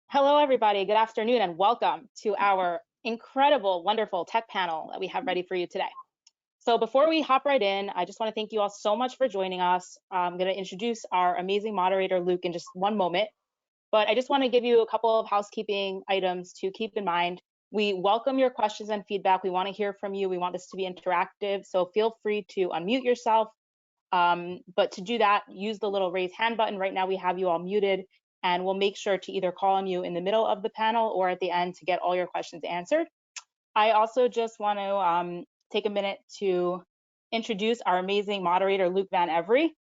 Hello, everybody. Good afternoon and welcome to our incredible, wonderful tech panel that we have ready for you today. So before we hop right in, I just want to thank you all so much for joining us. I'm going to introduce our amazing moderator, Luke, in just one moment. But I just want to give you a couple of housekeeping items to keep in mind. We welcome your questions and feedback. We want to hear from you. We want this to be interactive. So feel free to unmute yourself. But to do that, use the little raise hand button. Right now we have you all muted, and we'll make sure to either call on you in the middle of the panel or at the end to get all your questions answered. I also just want to take a minute to introduce our amazing moderator, Luke Van Every.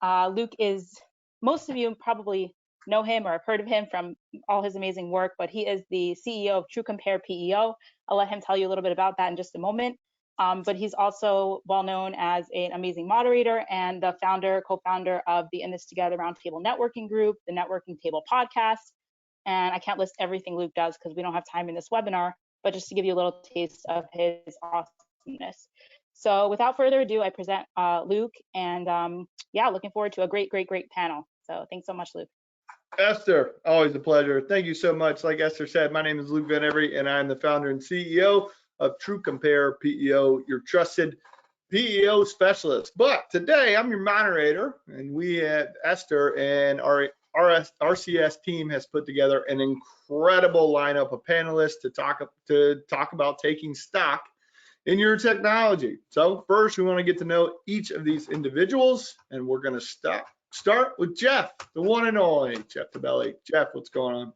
Luke is, most of you probably know him or have heard of him from all his amazing work, but he is the CEO of TrueCompare PEO. I'll let him tell you a little bit about that in just a moment. But he's also well known as an amazing moderator and the co-founder of the In This Together Roundtable Networking Group, the Networking Table podcast. And I can't list everything Luke does because we don't have time in this webinar, but just to give you a little taste of his awesomeness. So without further ado, I present Luke, and yeah, looking forward to a great panel. So thanks so much, Luke. Esther, always a pleasure. Thank you so much. Like Esther said, my name is Luke Van Every, and I'm the founder and CEO of TrueCompare PEO, your trusted PEO specialist. But today I'm your moderator, and we at Esther and our RCS team has put together an incredible lineup of panelists to talk about taking stock in your technology. So first, we want to get to know each of these individuals, and we're going to start with Jeff, the one and only Jeff Tabelli. Jeff, what's going on?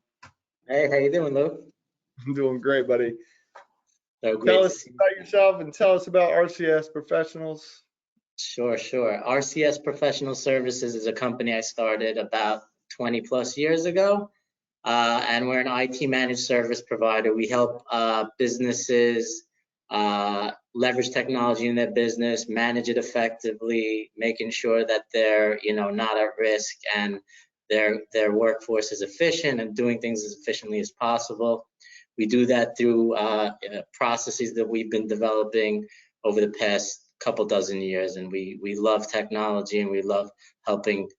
Hey, how you doing, Luke? I'm doing great, buddy. So great. Tell us about yourself and tell us about RCS Professionals. Sure. RCS Professional Services is a company I started about 20 plus years ago, and we're an IT managed service provider. We help businesses leverage technology in their business, manage it effectively, making sure that they're not at risk and their workforce is efficient and doing things as efficiently as possible. We do that through processes that we've been developing over the past couple dozen years, and we love technology and we love helping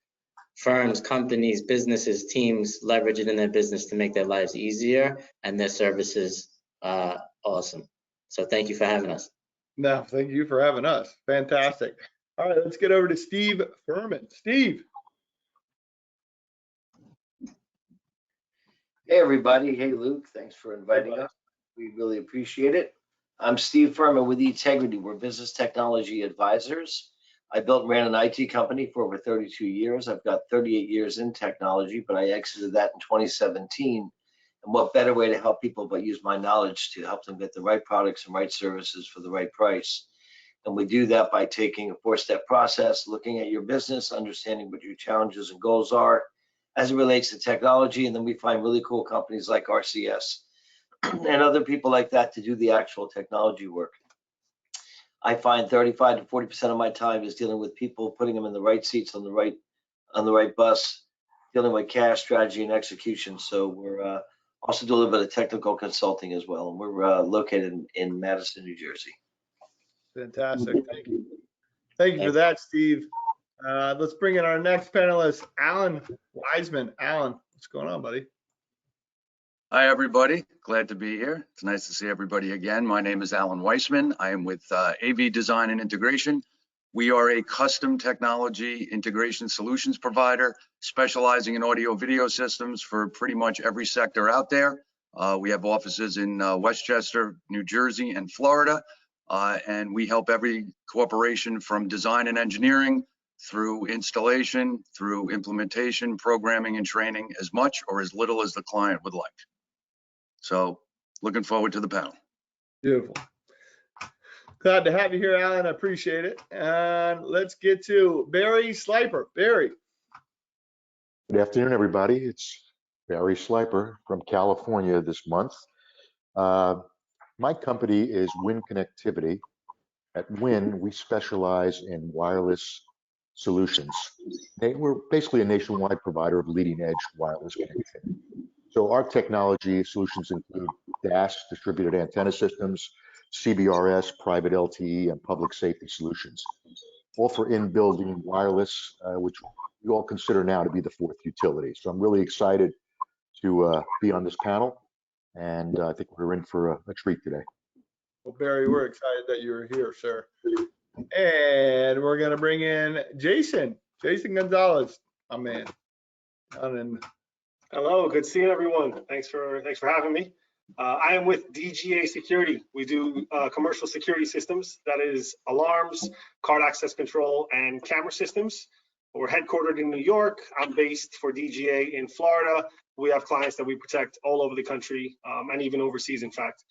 firms, companies, businesses, teams leverage it in their business to make their lives easier and their services awesome. So thank you for having us. No, thank you for having us. Fantastic. All right, let's get over to Steve Ferman. Steve. Hey, everybody. Hey, Luke. Thanks for inviting us. We really appreciate it. I'm Steve Ferman with eTegrity. We're business technology advisors. I built and ran an IT company for over 32 years. I've got 38 years in technology, but I exited that in 2017. And what better way to help people but use my knowledge to help them get the right products and right services for the right price. And we do that by taking a 4-step process, looking at your business, understanding what your challenges and goals are as it relates to technology. And then we find really cool companies like RCS and other people like that to do the actual technology work. I find 35 to 40% of my time is dealing with people, putting them in the right seats on the right bus, dealing with cash, strategy, and execution. So we're also do a little bit of technical consulting as well, and we're located in Madison, New Jersey. Fantastic. Thank you. Thank you for that, Steve. Let's bring in our next panelist, Alan Weissman. Alan, what's going on, buddy? Hi, everybody. Glad to be here. It's nice to see everybody again. My name is Alan Weissman. I am with AV Design and Integration. We are a custom technology integration solutions provider specializing in audio video systems for pretty much every sector out there. We have offices in Westchester, New Jersey, and Florida. And we help every corporation from design and engineering through installation, through implementation, programming, and training, as much or as little as the client would like. So looking forward to the panel. Beautiful. Glad to have you here, Alan. I appreciate it. And let's get to Barry Slyper. Barry. Good afternoon, everybody. It's Barry Slyper from California this month. My company is Win Connectivity. At Win, we specialize in wireless solutions. We're basically a nationwide provider of leading-edge wireless connectivity. So our technology solutions include DAS, distributed antenna systems, CBRS, Private Lte, and public safety solutions, all for in-building wireless, which we all consider now to be the fourth utility. So I'm really excited to be on this panel, and I think we're in for a treat today. Well, Barry, we're excited that you're here, sir. And we're going to bring in Jason Gonzalez, my man. Hello, good seeing everyone. Thanks for having me. I am with DGA Security. We do commercial security systems, that is alarms, card access control, and camera systems. We're headquartered in New York. I'm based for DGA in Florida. We have clients that we protect all over the country and even overseas, in fact.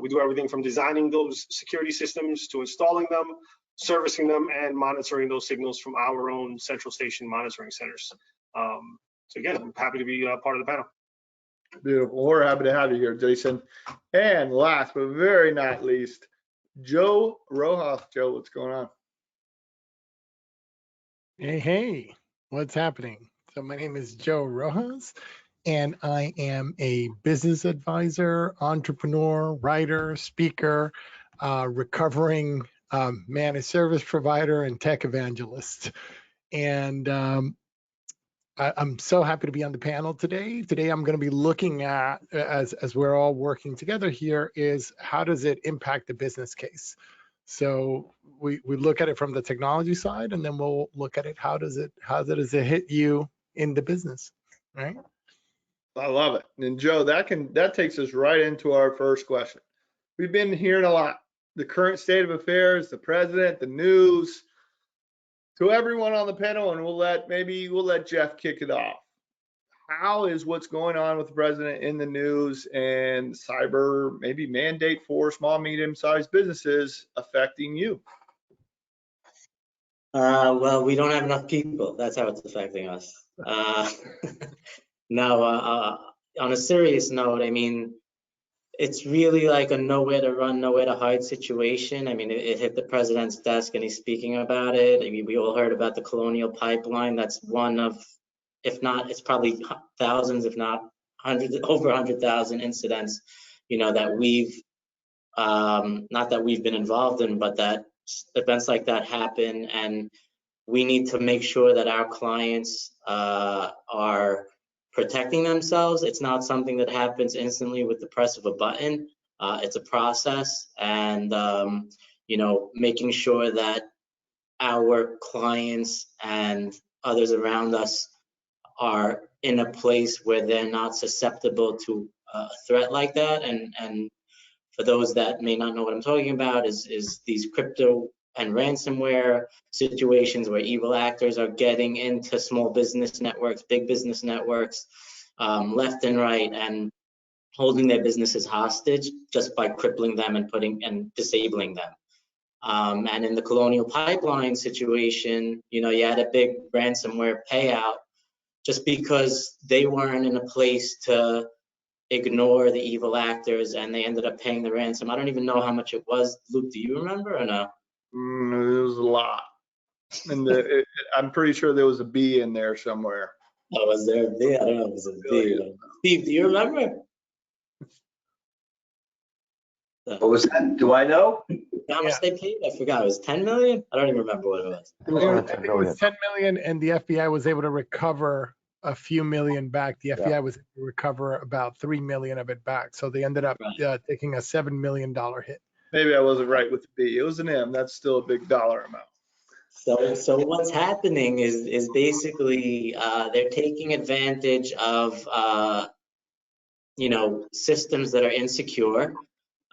We do everything from designing those security systems to installing them, servicing them, and monitoring those signals from our own central station monitoring centers. So again, I'm happy to be part of the panel. Beautiful. We're happy to have you here, Jason. And last but very not least, Joe Rojas. Joe, what's going on? Hey, what's happening? So my name is Joe Rojas, and I am a business advisor, entrepreneur, writer, speaker, recovering managed service provider, and tech evangelist. And I'm so happy to be on the panel today. Today, I'm going to be looking at, as we're all working together here, is how does it impact the business case? So we look at it from the technology side, and then we'll look at it, how does it hit you in the business, right? I love it. And Joe, that takes us right into our first question. We've been hearing a lot, the current state of affairs, the president, the news. To everyone on the panel, and we'll let Jeff kick it off. How is what's going on with the president in the news and cyber maybe mandate for small, medium-sized businesses affecting you? Well, we don't have enough people. That's how it's affecting us. No, on a serious note, I mean, it's really like a nowhere to run, nowhere to hide situation. I mean, it hit the president's desk and he's speaking about it. I mean, we all heard about the Colonial Pipeline. That's one of, if not, it's probably thousands, if not hundreds, over 100,000 incidents, you know, that we've, not that we've been involved in, but that events like that happen. And we need to make sure that our clients are protecting themselves. It's not something that happens instantly with the press of a button. It's a process, and you know, making sure that our clients and others around us are in a place where they're not susceptible to a threat like that. And for those that may not know what I'm talking about, is these crypto and ransomware situations where evil actors are getting into small business networks, big business networks, left and right, and holding their businesses hostage just by crippling them and disabling them. And in the Colonial Pipeline situation, you know, you had a big ransomware payout just because they weren't in a place to ignore the evil actors, and they ended up paying the ransom. I don't even know how much it was. Luke, do you remember or no? It was a lot. And I'm pretty sure there was a B in there somewhere. Oh, was there a B? I don't know if it was a B. Steve, do you remember? What was that? Do I know? How much they paid? I forgot. It was 10 million? I don't even remember what it was. It was around I 10 think it was million. 10 million, and the FBI was able to recover a few million back. The FBI was able to recover about 3 million of it back. So they ended up taking a $7 million hit. Maybe I wasn't right with the B. It was an M. That's still a big dollar amount. So what's happening is basically they're taking advantage of you know, systems that are insecure,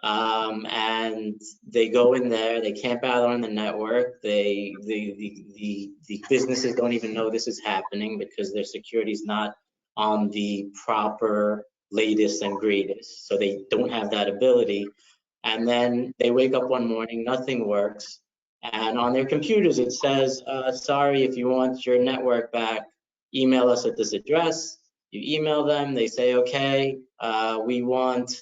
and they go in there, they camp out on the network. The businesses don't even know this is happening because their security is not on the proper latest and greatest. So they don't have that ability. And then they wake up one morning, nothing works. And on their computers, it says, sorry, if you want your network back, email us at this address. You email them, they say, okay, we want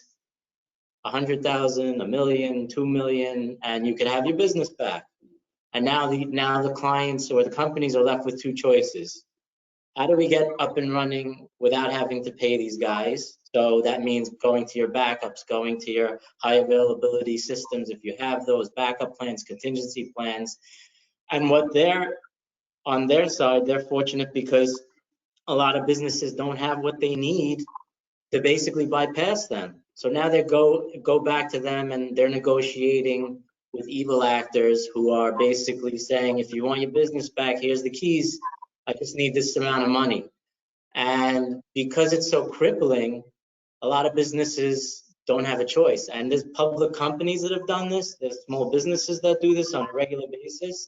100,000, 1 million, 2 million, and you can have your business back. And now the clients or the companies are left with two choices. How do we get up and running without having to pay these guys? So that means going to your backups, going to your high availability systems if you have those backup plans, contingency plans. And what they're on their side, they're fortunate because a lot of businesses don't have what they need to basically bypass them. So now they go back to them and they're negotiating with evil actors who are basically saying, if you want your business back, here's the keys. I just need this amount of money. And because it's so crippling, a lot of businesses don't have a choice. And there's public companies that have done this. There's small businesses that do this on a regular basis.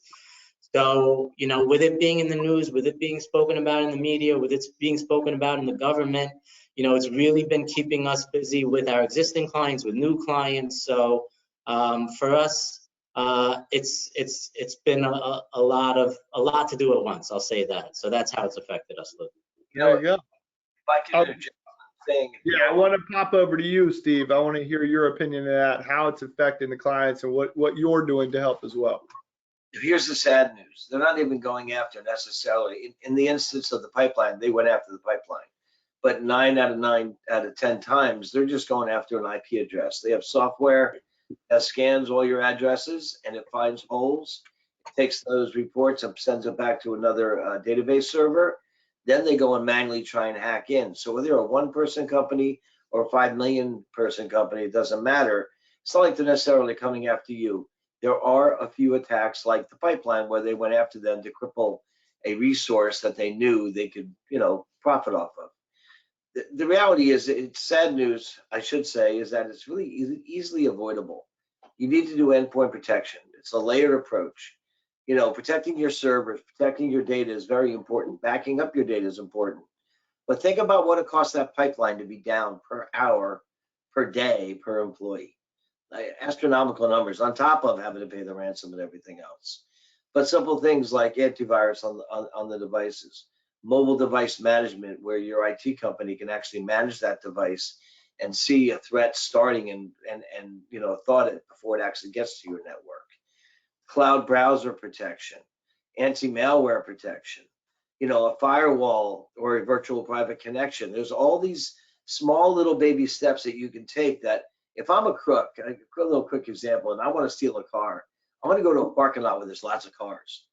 So, you know, with it being in the news, with it being spoken about in the media, with it being spoken about in the government, you know, it's really been keeping us busy with our existing clients, with new clients. So for us, it's been a lot to do at once. I'll say that. So that's how it's affected us, Luke. There you go. If I can interject one thing. Yeah, I want to pop over to you, Steve. I want to hear your opinion of that, how it's affecting the clients and what you're doing to help as well. Here's the sad news. They're not even going after necessarily. In the instance of the pipeline, they went after the pipeline. But 9 out of 10 times, they're just going after an IP address. They have software that scans all your addresses and it finds holes. It takes those reports and sends it back to another database server. Then they go and manually try and hack in. So whether you're a one-person company or a 5 million person company, it doesn't matter. It's not like they're necessarily coming after you. There are a few attacks like the pipeline where they went after them to cripple a resource that they knew they could, you know, profit off of. The reality is, it's sad news, I should say, is that it's really easily avoidable. You need to do endpoint protection. It's a layered approach. You know, protecting your servers, protecting your data is very important. Backing up your data is important. But think about what it costs that pipeline to be down per hour, per day, per employee. Astronomical numbers on top of having to pay the ransom and everything else. But simple things like antivirus on the devices, mobile device management, where your IT company can actually manage that device and see a threat starting and you know, thought it before it actually gets to your network. Cloud browser protection, anti-malware protection, you know, a firewall or a virtual private connection. There's all these small little baby steps that you can take that if I'm a crook, a little quick example, and I want to steal a car, I'm going to go to a parking lot where there's lots of cars.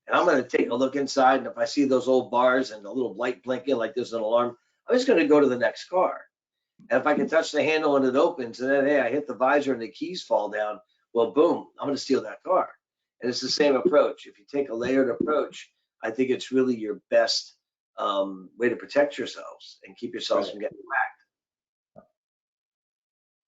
And I'm going to take a look inside, and if I see those old bars and a little light blinking like there's an alarm, I'm just going to go to the next car. And if I can touch the handle and it opens, and then, hey, I hit the visor and the keys fall down, well, boom, I'm going to steal that car. And it's the same approach. If you take a layered approach, I think it's really your best way to protect yourselves and keep yourselves from getting whacked.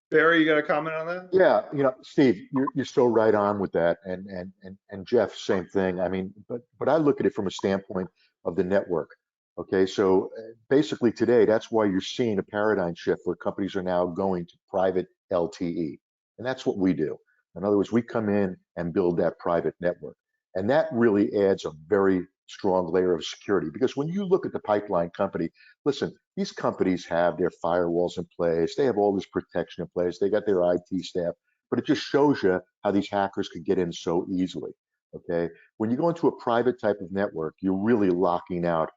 Barry, you got a comment on that? Yeah, you know, Steve, you're so right on with that, and Jeff, same thing. I mean, but I look at it from a standpoint of the network. Okay, so basically today, that's why you're seeing a paradigm shift where companies are now going to private LTE, and that's what we do. In other words, we come in and build that private network, and that really adds a very strong layer of security, because when you look at the pipeline company, listen, these companies have their firewalls in place, they have all this protection in place, they got their IT staff, but it just shows you how these hackers could get in so easily. Okay, when you go into a private type of network, you're really locking out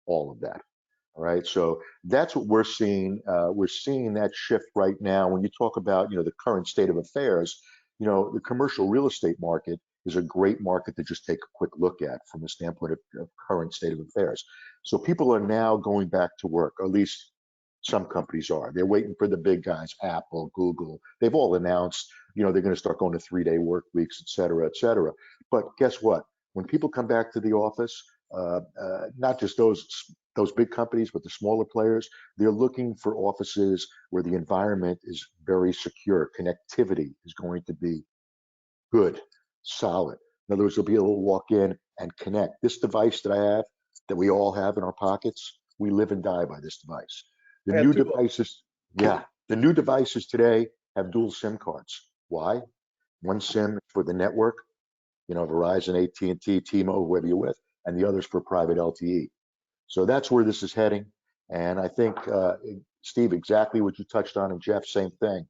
all of that. All right, so that's what we're seeing. We're seeing that shift right now. When you talk about, you know, the current state of affairs, you know, the commercial real estate market is a great market to just take a quick look at from the standpoint of current state of affairs. So people are now going back to work, or at least some companies are. They're waiting for the big guys, Apple, Google. They've all announced, you know, they're going to start going to 3-day work weeks, et cetera, et cetera. But guess what? When people come back to the office, not just those big companies, but the smaller players, they're looking for offices where the environment is very secure. Connectivity is going to be good, solid. In other words, they'll be able to walk in and connect. This device that I have, that we all have in our pockets, we live and die by this device. The new devices, yeah, the new devices today have dual SIM cards. Why? One SIM for the network, you know, Verizon, AT&T, T-Mobile, whoever you're with, and the others for private LTE. So that's where this is heading. And I think, Steve, exactly what you touched on, and Jeff, same thing.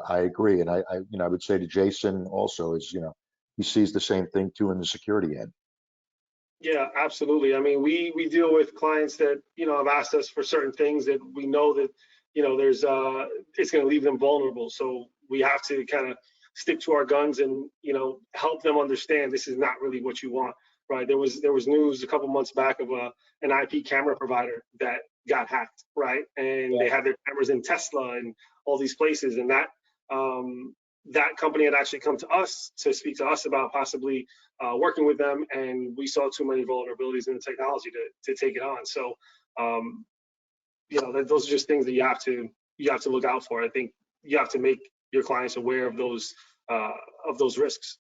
I agree. And I would say to Jason also is, you know, he sees the same thing too in the security end. Yeah, absolutely. I mean, we deal with clients that, you know, have asked us for certain things that we know that, you know, there's it's going to leave them vulnerable. So we have to kind of stick to our guns and, you know, help them understand this is not really what you want. right? There was news a couple months back of an IP camera provider that got hacked, right? And they had their cameras in Tesla and all these places, and that that company had actually come to us to speak to us about possibly working with them, and we saw too many vulnerabilities in the technology to take it on. So, you know, those are just things that you have to look out for. I think you have to make your clients aware of those risks.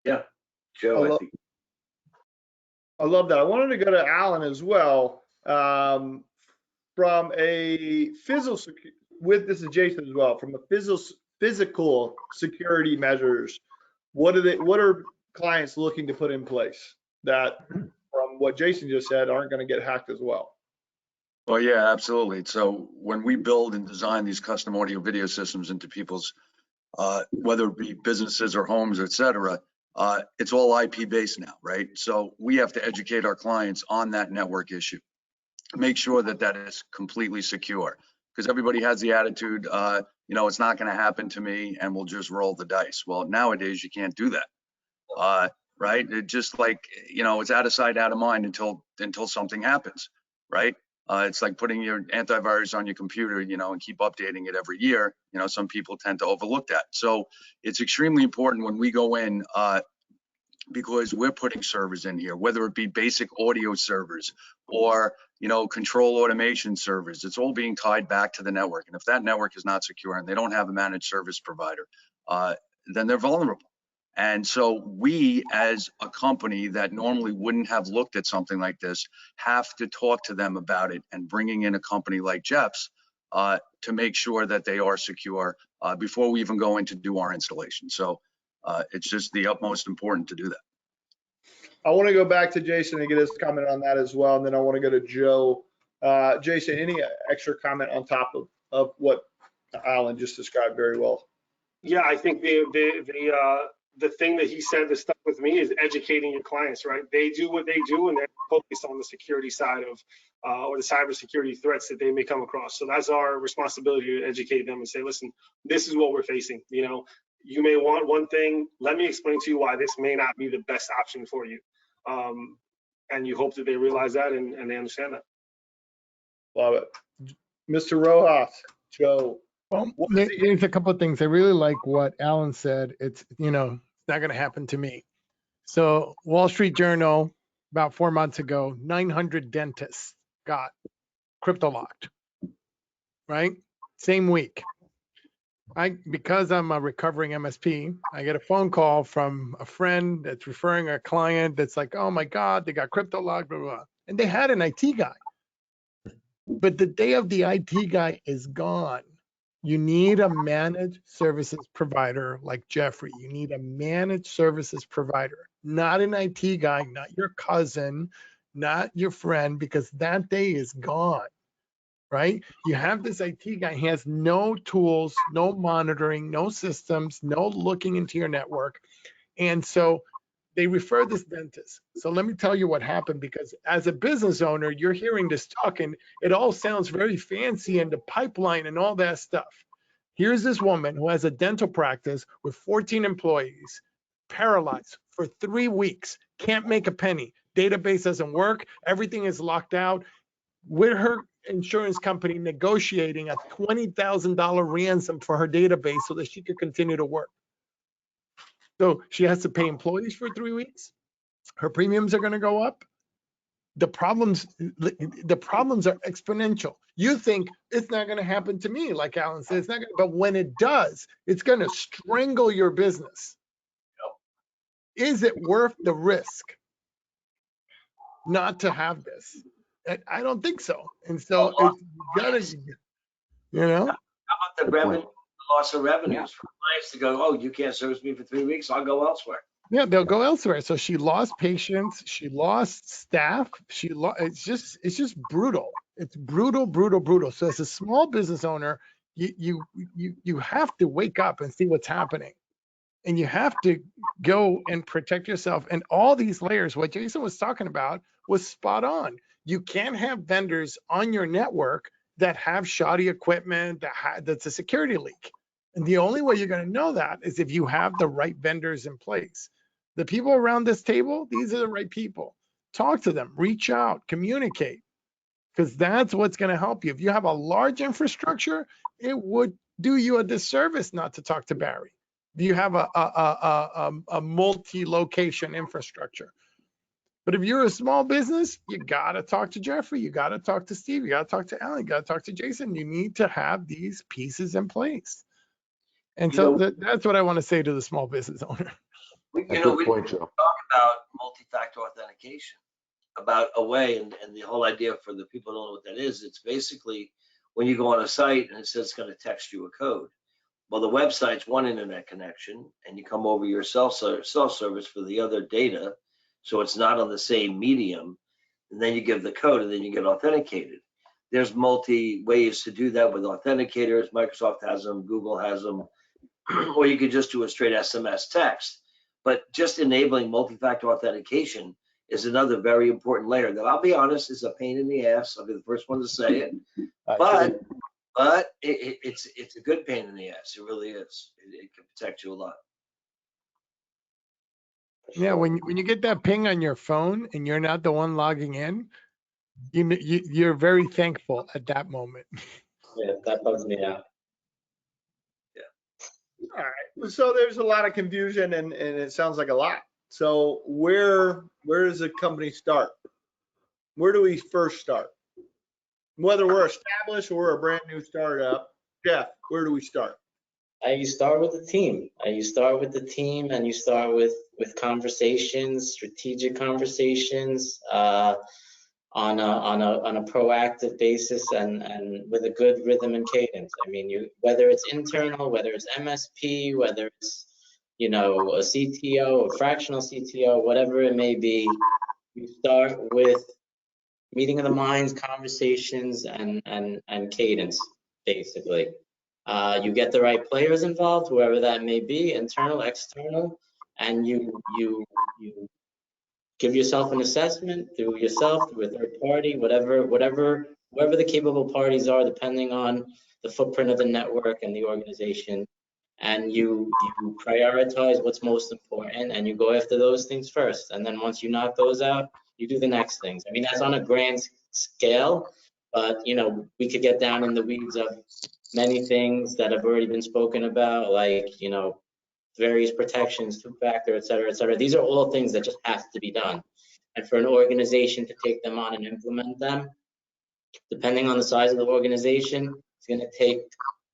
Yeah, Joe, I love that. I wanted to go to Alan as well. From a physical, this is Jason as well, from a physical security measures, what are clients looking to put in place that, from what Jason just said, aren't going to get hacked as well? Well, yeah, absolutely. So when we build and design these custom audio video systems into people's, whether it be businesses or homes, et cetera, it's all IP based now, right? So we have to educate our clients on that network issue, make sure that that is completely secure, because everybody has the attitude, you know, it's not going to happen to me and we'll just roll the dice. Well, nowadays you can't do that, right? It just like, you know, it's out of sight, out of mind until something happens, right? It's like putting your antivirus on your computer, you know, and keep updating it every year. You know, some people tend to overlook that. So it's extremely important when we go in, because we're putting servers in here, whether it be basic audio servers or, you know, control automation servers. It's all being tied back to the network. And if that network is not secure and they don't have a managed service provider, then they're vulnerable. And so we, as a company that normally wouldn't have looked at something like this, have to talk to them about it, and bringing in a company like Jeff's to make sure that they are secure before we even go in to do our installation. So it's just the utmost important to do that. I want to go back to Jason and get his comment on that as well, and then I want to go to Joe. Jason, any extra comment on top of what Alan just described very well? Yeah, I think the thing that he said that stuck with me is educating your clients, right? They do what they do, and they're focused on the security side of or the cybersecurity threats that they may come across. So that's our responsibility, to educate them and say, listen, this is what we're facing. You know, you may want one thing. Let me explain to you why this may not be the best option for you. And you hope that they realize that and they understand that. Love it. Mr. Rojas, Joe. Well, there's a couple of things. I really like what Alan said. It's, you know, it's not going to happen to me. So Wall Street Journal, about 4 months ago, 900 dentists got crypto locked, right? Same week. Because I'm a recovering MSP, I get a phone call from a friend that's referring a client that's like, oh my God, they got crypto locked, blah, blah, blah. And they had an IT guy. But the day of the IT guy is gone. You need a managed services provider like Jeffrey. You need a managed services provider, not an IT guy, not your cousin, not your friend, because that day is gone, right? You have this IT guy, he has no tools, no monitoring, no systems, no looking into your network. And so they refer this dentist. So let me tell you what happened, because as a business owner, you're hearing this talk and it all sounds very fancy and the pipeline and all that stuff. Here's this woman who has a dental practice with 14 employees, paralyzed for 3 weeks, can't make a penny. Database doesn't work. Everything is locked out. With her insurance company negotiating a $20,000 ransom for her database so that she could continue to work. So she has to pay employees for 3 weeks. Her premiums are going to go up. The problems are exponential. You think it's not going to happen to me, like Alan said, it's not going to, but when it does, it's going to strangle your business. Is it worth the risk not to have this? I don't think so. And so it's gotta, you know. How about the revenue, loss of revenues for clients to go, oh, you can't service me for 3 weeks, I'll go elsewhere. Yeah, they'll go elsewhere. So she lost patients, she lost staff, it's just brutal. It's brutal. So as a small business owner, you have to wake up and see what's happening. And you have to go and protect yourself. And all these layers, what Jason was talking about was spot on. You can't have vendors on your network that have shoddy equipment, that's a security leak. And the only way you're going to know that is if you have the right vendors in place. The people around this table, these are the right people. Talk to them, reach out, communicate, because that's what's going to help you. If you have a large infrastructure, it would do you a disservice not to talk to Barry. If you have a multi-location infrastructure. But if you're a small business, you got to talk to Jeffrey, you got to talk to Steve, you got to talk to Alan, you got to talk to Jason. You need to have these pieces in place. And so that's what I want to say to the small business owner. We Good point, Joe. talk about multi-factor authentication, about a way, and the whole idea for the people who don't know what that is, it's basically when you go on a site and it says it's going to text you a code. Well, the website's one internet connection, and you come over your self-service for the other data, so it's not on the same medium, and then you give the code, and then you get authenticated. There's multi ways to do that with authenticators. Microsoft has them, Google has them, or you could just do a straight SMS text. But just enabling multi-factor authentication is another very important layer that, I'll be honest, is a pain in the ass. I'll be the first one to say it. But it's a good pain in the ass. It really is. It can protect you a lot. Yeah, when you get that ping on your phone and you're not the one logging in, you're very thankful at that moment. Yeah, that bugs me out. All right. So there's a lot of confusion, and it sounds like a lot. So where does a company start? Where do we first start? Whether we're established or we're a brand new startup, Jeff, where do we start? You start with the team. You start with the team, and you start with conversations, strategic conversations, on a proactive basis, and with a good rhythm and cadence. I mean, whether it's internal, whether it's MSP, whether it's a CTO, a fractional CTO, whatever it may be, you start with meeting of the minds, conversations, and cadence, basically. You get the right players involved, whoever that may be, internal, external, and you give yourself an assessment through yourself, through a third party, whoever the capable parties are, depending on the footprint of the network and the organization. And you prioritize what's most important, and you go after those things first. And then once you knock those out, you do the next things. I mean, that's on a grand scale, but we could get down in the weeds of many things that have already been spoken about, like various protections, two-factor, et cetera, et cetera. These are all things that just have to be done. And for an organization to take them on and implement them, depending on the size of the organization, it's going to take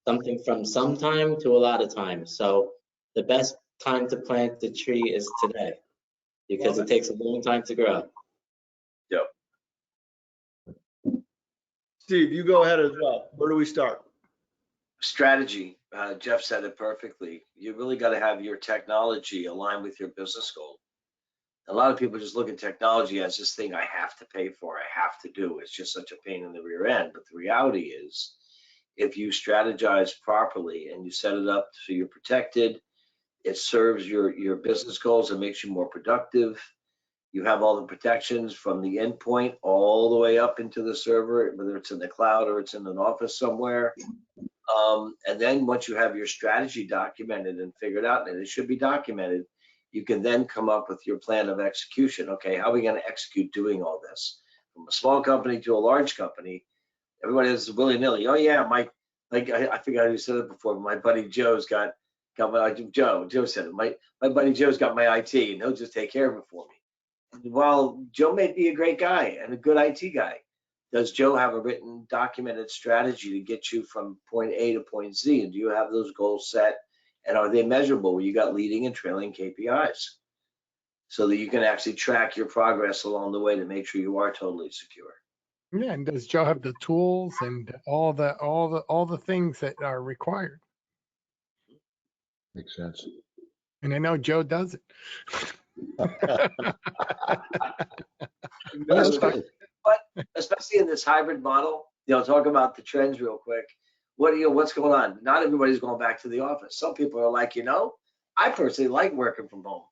something from some time to a lot of time. So the best time to plant the tree is today, because it takes a long time to grow. Yep. Steve, you go ahead as well. Where do we start? Strategy. Jeff said it perfectly. You really got to have your technology aligned with your business goal. A lot of people just look at technology as this thing I have to pay for, I have to do. It's just such a pain in the rear end. But the reality is, if you strategize properly and you set it up so you're protected, it serves your business goals and makes you more productive. You have all the protections from the endpoint all the way up into the server, whether it's in the cloud or it's in an office somewhere. And then once you have your strategy documented and figured out, and it should be documented, you can then come up with your plan of execution. Okay, how are we going to execute doing all this? From a small company to a large company, everybody is willy-nilly. Oh yeah, I forgot who said it before, but my buddy Joe's got my Joe said it. My buddy Joe's got my IT, and he'll just take care of it for me. And while Joe may be a great guy and a good IT guy, does Joe have a written, documented strategy to get you from point A to point Z? And do you have those goals set? And are they measurable, where you got leading and trailing KPIs, so that you can actually track your progress along the way to make sure you are totally secure? Yeah, and does Joe have the tools and all the things that are required? Makes sense. And I know Joe does it. But especially in this hybrid model, talk about the trends real quick. What's going on? Not everybody's going back to the office. Some people are like, I personally like working from home.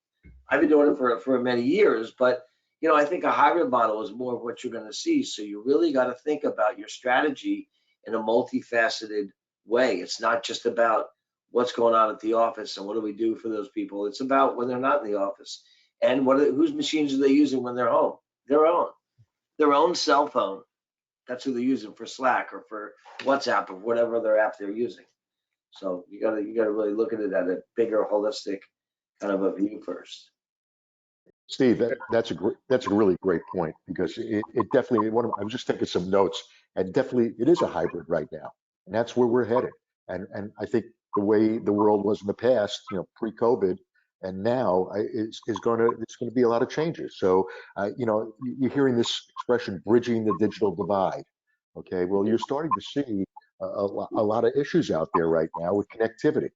I've been doing it for many years, but I think a hybrid model is more of what you're going to see. So you really got to think about your strategy in a multifaceted way. It's not just about what's going on at the office and what do we do for those people. It's about when they're not in the office. And whose machines are they using when they're home? Their own cell phone. That's who they're using for Slack or for WhatsApp or whatever other app they're using. So you gotta really look at it at a bigger, holistic kind of a view first. Steve, that's a really great point, because it definitely, I was just taking some notes, and definitely it is a hybrid right now, and that's where we're headed. And I think the way the world was in the past, pre-COVID, and now it's going to be a lot of changes. So, you're hearing this expression, bridging the digital divide. Okay, well, you're starting to see a lot of issues out there right now with connectivity.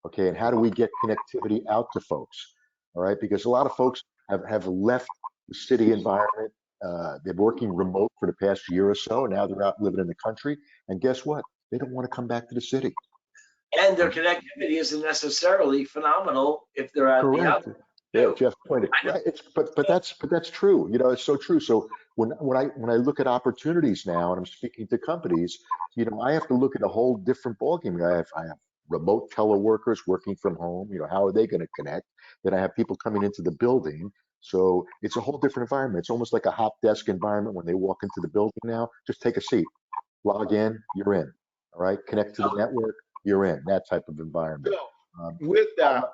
Okay, and how do we get connectivity out to folks? All right, because a lot of folks have left the city environment. They're working remote for the past year or so. Now they're out living in the country. And guess what? They don't want to come back to the city. And their connectivity isn't necessarily phenomenal if they're at the out. Yeah, Jeff pointed. Right. But that's true. It's so true. So when I look at opportunities now, and I'm speaking to companies, I have to look at a whole different ballgame. I have remote teleworkers working from home. How are they going to connect? Then I have people coming into the building. So it's a whole different environment. It's almost like a hot desk environment when they walk into the building now. Just take a seat, log in, you're in. All right, connect to the network, you're in. That type of environment. So with that,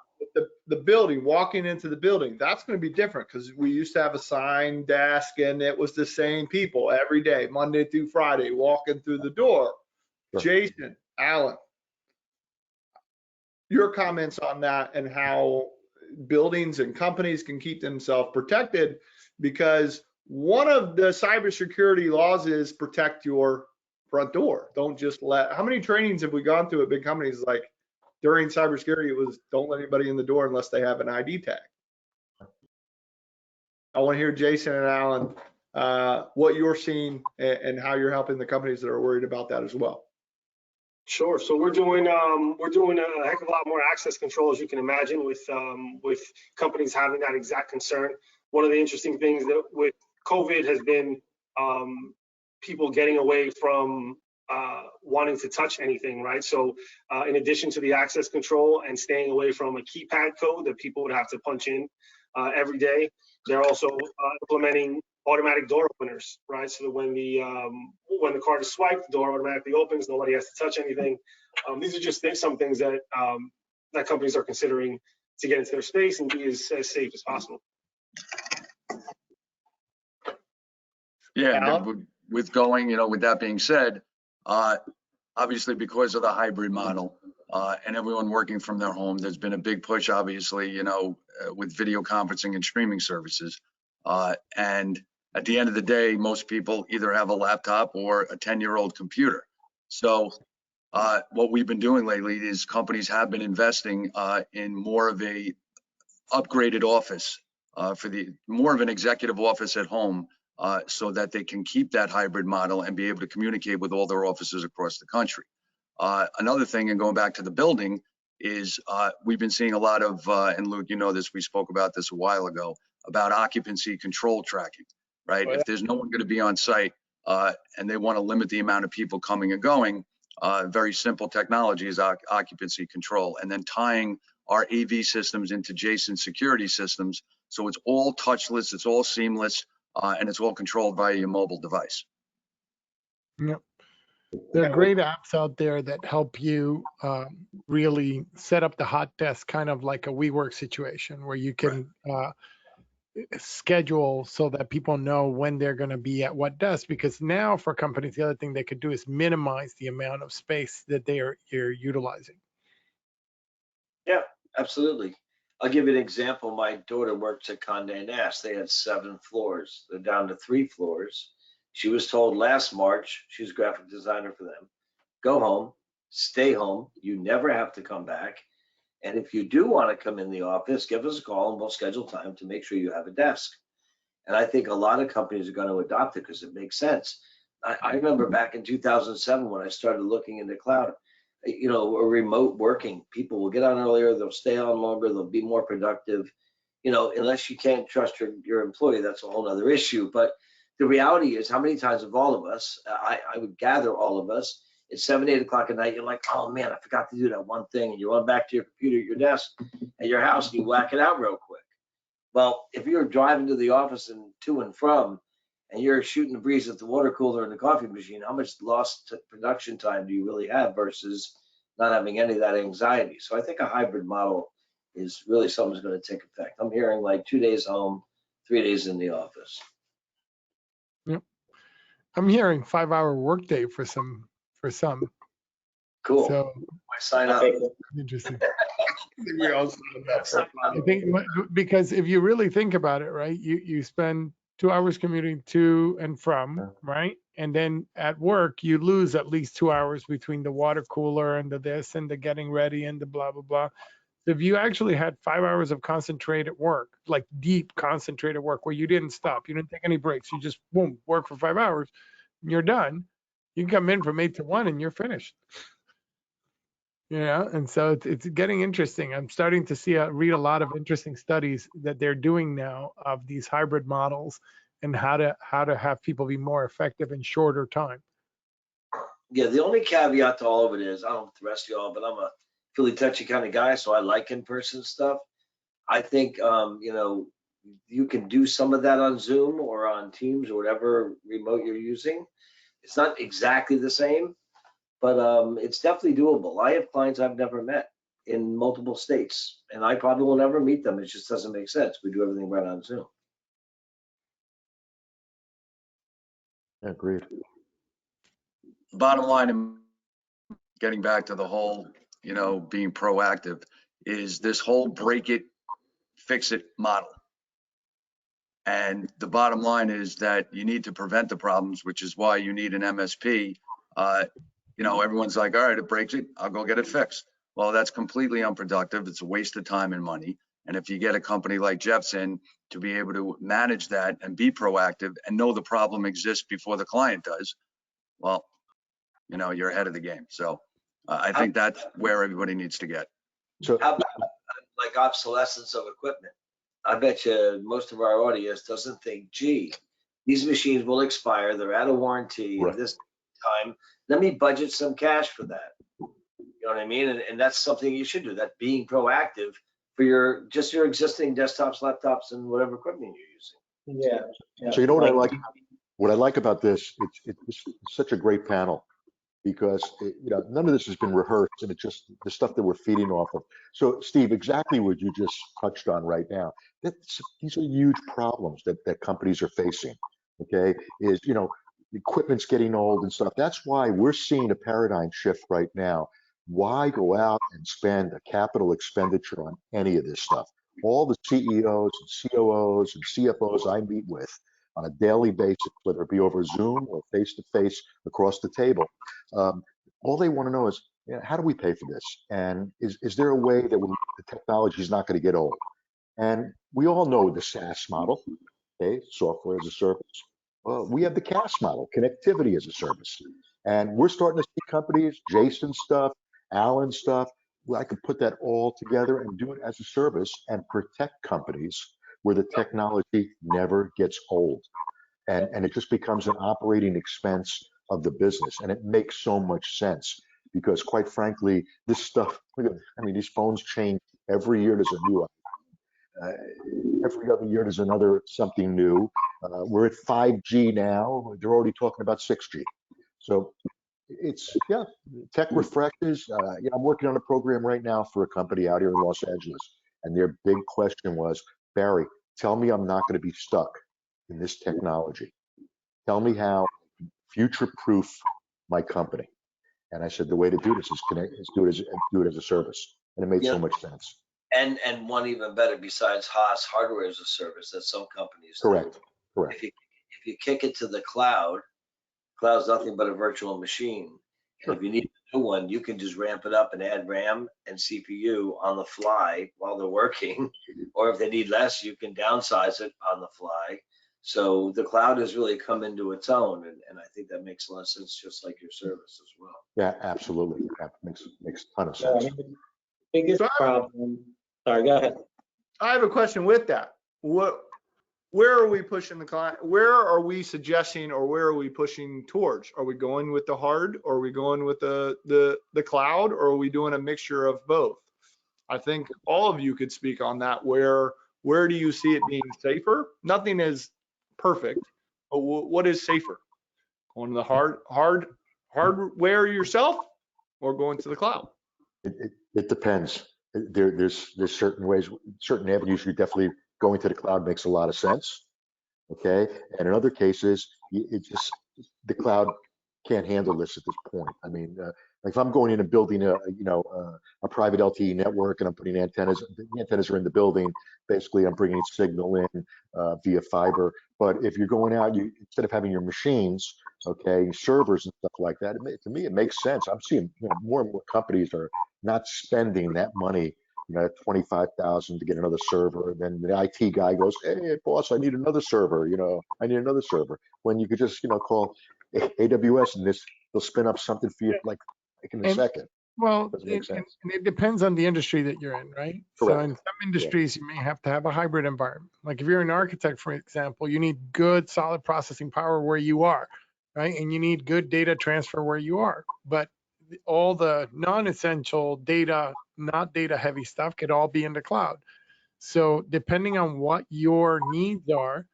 the building, walking into the building, that's going to be different, because we used to have a sign desk and it was the same people every day, Monday through Friday, walking through the door. Sure. Jason, Alan, your comments on that and how buildings and companies can keep themselves protected, because one of the cybersecurity laws is protect your front door. Don't just how many trainings have we gone through at big companies, like during cybersecurity, it was don't let anybody in the door unless they have an ID tag. I want to hear Jason and Alan, what you're seeing and how you're helping the companies that are worried about that as well. Sure. So we're doing a heck of a lot more access control, as you can imagine, with companies having that exact concern. One of the interesting things that with COVID has been people getting away from wanting to touch anything, right? So in addition to the access control and staying away from a keypad code that people would have to punch in every day, they're also implementing automatic door openers, right? So that when the card is swiped, the door automatically opens. Nobody has to touch anything. These are just some things that that companies are considering to get into their space and be as safe as possible. Yeah, with that being said, obviously because of the hybrid model and everyone working from their home, there's been a big push, obviously, with video conferencing and streaming services. And at the end of the day, most people either have a laptop or a 10-year-old computer. So what we've been doing lately is companies have been investing in more of a upgraded office more of an executive office at home, so that they can keep that hybrid model and be able to communicate with all their offices across the country. Another thing, and going back to the building, is we've been seeing a lot of, and Luke, this, we spoke about this a while ago, about occupancy control tracking, right? Oh, yeah. If there's no one going to be on site and they want to limit the amount of people coming and going, very simple technology is occupancy control, and then tying our AV systems into Jason's security systems. So it's all touchless, it's all seamless, and it's all controlled via your mobile device. Yep. There are great apps out there that help you really set up the hot desk, kind of like a WeWork situation, where you can schedule so that people know when they're going to be at what desk. Because now for companies, the other thing they could do is minimize the amount of space that you're utilizing. Yeah, absolutely. I'll give you an example. My daughter works at Condé Nast. They had 7 floors. They're down to 3 floors. She was told last March, she's a graphic designer for them, go home, stay home. You never have to come back. And if you do want to come in the office, give us a call and we'll schedule time to make sure you have a desk. And I think a lot of companies are going to adopt it because it makes sense. I remember back in 2007 when I started looking into cloud, remote working. People will get on earlier, they'll stay on longer, they'll be more productive. Unless you can't trust your employee, that's a whole other issue. But the reality is, how many times have all of us, I would gather all of us, it's 7, 8 o'clock at night, you're like, oh man, I forgot to do that one thing. And you run back to your computer at your desk at your house and you whack it out real quick. Well, if you're driving to the office and to and from, and you're shooting the breeze at the water cooler and the coffee machine, how much lost production time do you really have versus not having any of that anxiety? So I think a hybrid model is really something that's going to take effect. I'm hearing like 2 days home, 3 days in the office. Yep. I'm hearing 5-hour workday for some. Cool. So I sign up. interesting. We all said that. I think because if you really think about it, right, you spend 2 hours commuting to and from, right? And then at work, you lose at least 2 hours between the water cooler and the this and the getting ready and the blah, blah, blah. So if you actually had 5 hours of concentrated work, like deep concentrated work where you didn't stop, you didn't take any breaks, you just boom, work for 5 hours, and you're done. You can come in from 8 to 1 and you're finished. Yeah, and so it's getting interesting. I'm starting to read a lot of interesting studies that they're doing now of these hybrid models and how to have people be more effective in shorter time. Yeah, the only caveat to all of it is, I don't know if the rest of y'all, but I'm a Philly touchy kind of guy, so I like in-person stuff. I think, you know, you can do some of that on Zoom or on Teams or whatever remote you're using. It's not exactly the same, but it's definitely doable. I have clients I've never met in multiple states, and I probably will never meet them. It just doesn't make sense. We do everything right on Zoom. Agreed. Bottom line, and getting back to the whole, you know, being proactive, is this whole break it, fix it model. And the bottom line is that you need to prevent the problems, which is why you need an MSP. You know, everyone's like, all right, it breaks it, I'll go get it fixed. Well, that's completely unproductive. It's a waste of time and money. And if you get a company like Jeffson to be able to manage that and be proactive and know the problem exists before the client does, well, you know, you're ahead of the game. So I think that's where everybody needs to get. So How about like obsolescence of equipment? I bet you most of our audience doesn't think, gee, these machines will expire, they're out of warranty Right. this time. Let me budget some cash for that. You know what I mean? And that's something you should do, that being proactive for your existing desktops, laptops, and whatever equipment you're using. Yeah. So you know what I like? What I like about this, it's such a great panel because you know, none of this has been rehearsed, and it's just the stuff that we're feeding off of. So Steve, exactly what you just touched on right now. These are huge problems that companies are facing. Okay, is, you know, equipment's getting old and stuff. That's why we're seeing a paradigm shift right now. Why go out and spend a capital expenditure on any of this stuff? All the CEOs and COOs and CFOs I meet with on a daily basis, whether it be over Zoom or face-to-face across the table, all they want to know is, you know, how do we pay for this? And is there a way that the technology is not going to get old? And we all know the SaaS model, okay, software as a service. Well, we have the CaaS model, connectivity as a service. And we're starting to see companies, Jason's stuff, Alan's stuff, where I can put that all together and do it as a service and protect companies where the technology never gets old. And it just becomes an operating expense of the business. And it makes so much sense because, quite frankly, this stuff, I mean, these phones change every year. There's a new every other year there's another something new. We're at 5G now. They're already talking about 6G. So it's, yeah, tech refreshes. You know, I'm working on a program right now for a company out here in Los Angeles, and their big question was, Barry, tell me I'm not going to be stuck in this technology. Tell me how future-proof my company. And I said, the way to do this is do it as a service. And it made so much sense. And one even better, besides Haas, hardware as a service that some companies do. Correct. If you kick it to the cloud's nothing but a virtual machine. Sure. And if you need a new one, you can just ramp it up and add RAM and CPU on the fly while they're working. Or if they need less, you can downsize it on the fly. So the cloud has really come into its own, and I think that makes a lot of sense, just like your service as well. Yeah, absolutely. That makes a ton of sense. I mean, the biggest problem. Sorry, go ahead. I have a question with that. Where are we pushing the client? Where are we suggesting, or where are we pushing towards? Are we going with the hard, or are we going with the cloud, or are we doing a mixture of both? I think all of you could speak on that, where Where do you see it being safer? Nothing is perfect, but what is safer? Going to the hardware yourself or going to the cloud? It depends. There's certain ways, certain avenues you definitely going to the cloud makes a lot of sense. Okay, and in other cases, the cloud can't handle this at this point. I mean, like if I'm going in and building a private LTE network and I'm putting antennas, the antennas are in the building. Basically, I'm bringing signal in via fiber. But if you're going out, instead of having your machines, okay, servers and stuff like that, to me it makes sense. I'm seeing more and more companies are not spending that money. 25,000 to get another server, and then the IT guy goes, "Hey, boss, I need another server. I need another server." When you could just, call AWS and they'll spin up something for you like in a second. Well, Doesn't make sense. and it depends on the industry that you're in, right? So Correct. in some industries, you may have to have a hybrid environment. Like if you're an architect, for example, you need good, solid processing power where you are, right? And you need good data transfer where you are. But all the non-essential data, not data heavy stuff could all be in the cloud. So depending on what your needs are,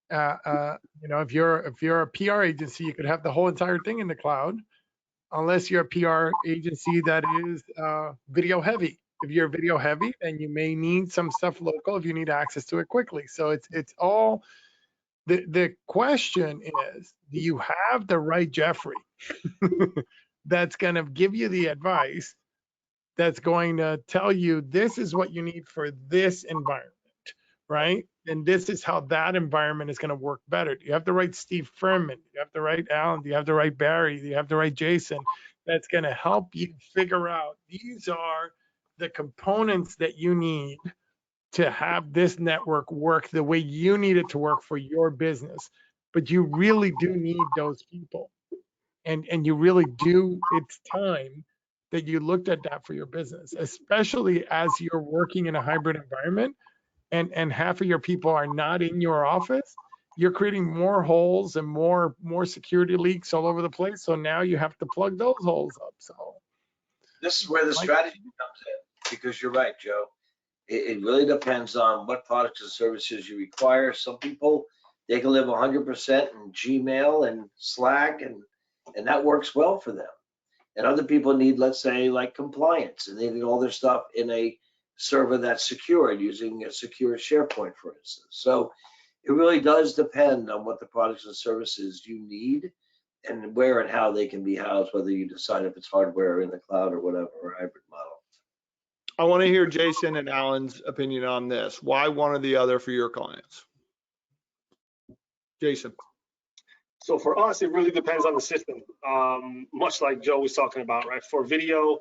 if you're a PR agency, you could have the whole entire thing in the cloud, unless you're a PR agency that is video heavy. If you're video heavy, then you may need some stuff local if you need access to it quickly. So it's all, the question is, do you have the right Jeffrey that's going to give you the advice that's going to tell you this is what you need for this environment, right? And this is how that environment is going to work better. Do you have the right Steve Ferman? Do you have the right Alan? Do you have the right Barry? Do you have the right Jason? That's going to help you figure out these are the components that you need to have this network work the way you need it to work for your business. But you really do need those people. And you really do, it's time that you looked at that for your business, especially as you're working in a hybrid environment and half of your people are not in your office. You're creating more holes and more security leaks all over the place. So now you have to plug those holes up. So this is where the strategy comes in, because you're right, Joe. It really depends on what products and services you require. Some people, they can live 100% in Gmail and Slack, and that works well for them. And other people need, let's say, like compliance, and they need all their stuff in a server that's secured using a secure SharePoint, for instance. So it really does depend on what the products and services you need and where and how they can be housed, whether you decide if it's hardware in the cloud or whatever, or hybrid model. I want to hear Jason and Alan's opinion on this. Why one or the other for your clients? Jason. So for us, it really depends on the system. Much like Joe was talking about, right? For video,